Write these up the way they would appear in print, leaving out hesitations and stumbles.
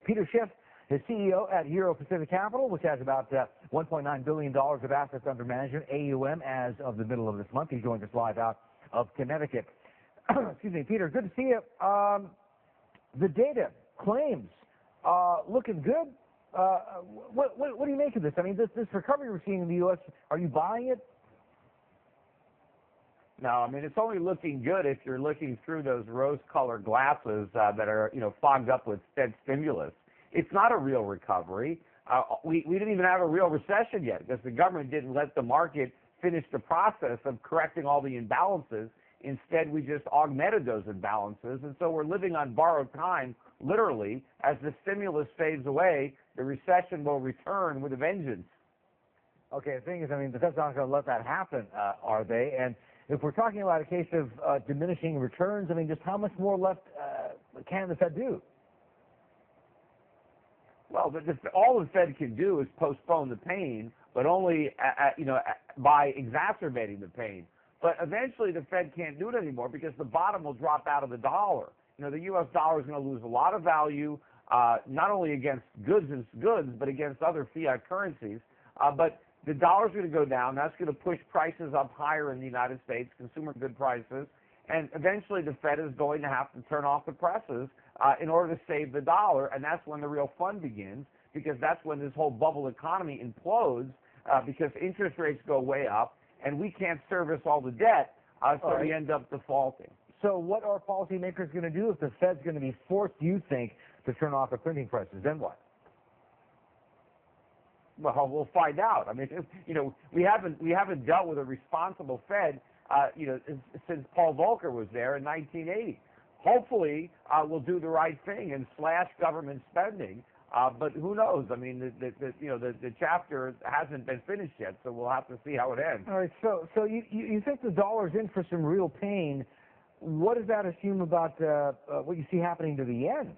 Peter Schiff is CEO at Euro Pacific Capital, which has about $1.9 billion of assets under management, AUM, as of the middle of this month. He joins us live out of Connecticut. Excuse me, Peter, good to see you. The data, claims, looking good. What do you make of this? I mean, this recovery we're seeing in the U.S., are you buying it? No, I mean, it's only looking good if you're looking through those rose-colored glasses that are, fogged up with Fed stimulus. It's not a real recovery. We didn't even have a real recession yet because the government didn't let the market finish the process of correcting all the imbalances. Instead, we just augmented those imbalances, and so we're living on borrowed time, literally. As the stimulus fades away, the recession will return with a vengeance. Okay, the thing is, I mean, the Fed's not going to let that happen, are they? And if we're talking about a case of diminishing returns, I mean, just how much more left can the Fed do? Well, all the Fed can do is postpone the pain, but only by exacerbating the pain. But eventually the Fed can't do it anymore because the bottom will drop out of the dollar. The U.S. dollar is going to lose a lot of value, not only against goods, but against other fiat currencies. But the dollar's going to go down. That's going to push prices up higher in the United States, consumer good prices. And eventually the Fed is going to have to turn off the presses in order to save the dollar. And that's when the real fun begins, because that's when this whole bubble economy implodes, because interest rates go way up and we can't service all the debt, so we end up defaulting. So what are policymakers going to do if the Fed's going to be forced, do you think, to turn off the printing presses? Then what? Well, we'll find out. I mean, we haven't dealt with a responsible Fed, since Paul Volcker was there in 1980. Hopefully, we'll do the right thing and slash government spending. But who knows? I mean, the chapter hasn't been finished yet, so we'll have to see how it ends. All right. So you think the dollar's in for some real pain? What does that assume about what you see happening to the yen?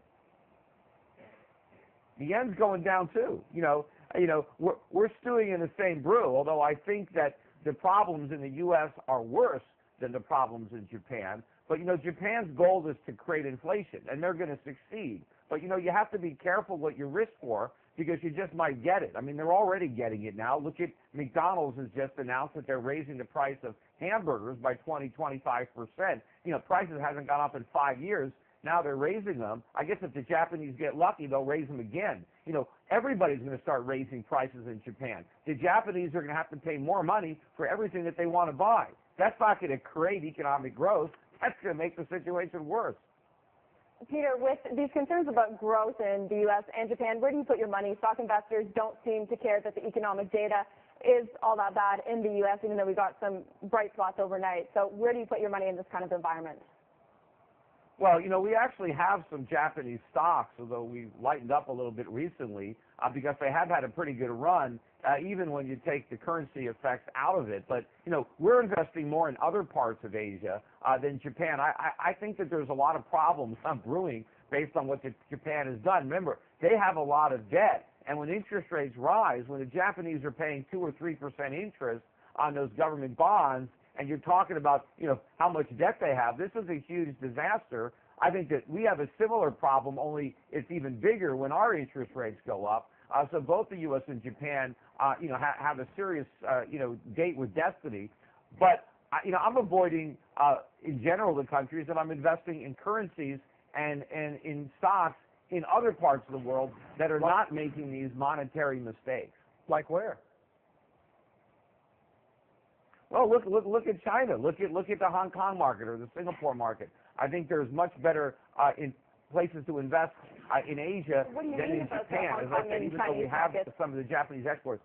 The yen's going down too. We're stewing in the same brew. Although I think that the problems in the U.S. are worse than the problems in Japan. But Japan's goal is to create inflation, and they're going to succeed. But you have to be careful what you risk for, because you just might get it. I mean, they're already getting it now. Look at McDonald's has just announced that they're raising the price of hamburgers by 25%. Prices hasn't gone up in 5 years. Now they're raising them. I guess if the Japanese get lucky, they'll raise them again. Everybody's going to start raising prices in Japan. The Japanese are going to have to pay more money for everything that they want to buy. That's not going to create economic growth. That's going to make the situation worse. Peter, with these concerns about growth in the U.S. and Japan, where do you put your money? Stock investors don't seem to care that the economic data is all that bad in the U.S., even though we got some bright spots overnight. So where do you put your money in this kind of environment? Well, we actually have some Japanese stocks, although we've lightened up a little bit recently, because they have had a pretty good run, even when you take the currency effects out of it. But, we're investing more in other parts of Asia than Japan. I think that there's a lot of problems brewing based on what Japan has done. Remember, they have a lot of debt, and when interest rates rise, when the Japanese are paying 2 or 3% interest on those government bonds, and you're talking about, how much debt they have, this is a huge disaster. I think that we have a similar problem, only it's even bigger when our interest rates go up. So both the U.S. and Japan, have a serious, date with destiny. But, I'm avoiding, in general, the countries, and I'm investing in currencies and in stocks in other parts of the world that are not making these monetary mistakes. Like where? Well, look at China. Look at the Hong Kong market or the Singapore market. I think there's much better in places to invest in Asia than in Japan. As I said, even though we have some of the Japanese exports.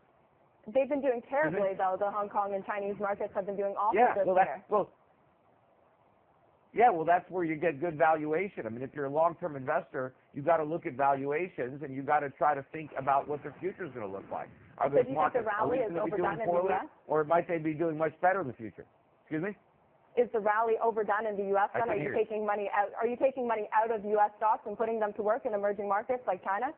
They've been doing terribly, though. The Hong Kong and Chinese markets have been doing awful this year. Well, that's where you get good valuation. I mean, if you're a long-term investor, you've got to look at valuations, and you've got to try to think about what the future is going to look like. Are those markets always going to be doing poorly, or might they be doing much better in the future? Excuse me? Is the rally overdone in the U.S. then? Are you taking money out? Are you taking money out of U.S. stocks and putting them to work in emerging markets like China?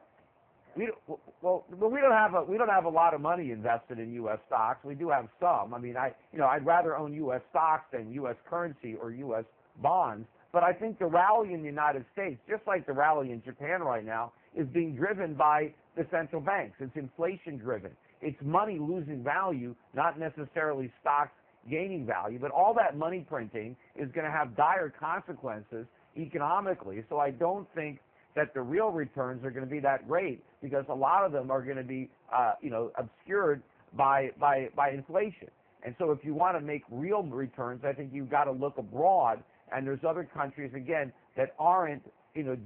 We don't have a lot of money invested in U.S. stocks. We do have some. I mean, I'd rather own U.S. stocks than U.S. currency or U.S. bonds. But I think the rally in the United States, just like the rally in Japan right now, is being driven by the central banks. It's inflation driven. It's money losing value, not necessarily stocks gaining value, but all that money printing is going to have dire consequences economically. So I don't think that the real returns are going to be that great, because a lot of them are going to be, obscured by inflation. And so if you want to make real returns, I think you've got to look abroad. And there's other countries, again, that aren't,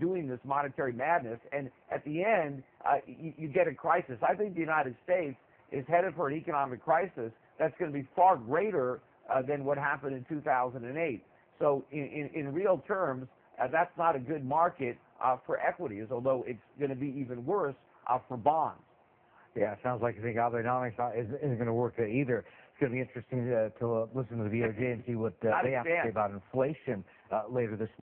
doing this monetary madness. And at the end, you get a crisis. I think the United States is headed for an economic crisis that's going to be far greater than what happened in 2008. So in real terms, that's not a good market for equities, although it's going to be even worse for bonds. Yeah, it sounds like you think Abenomics isn't going to work either. It's going to be interesting to listen to the BOJ and see what they have to say about inflation later this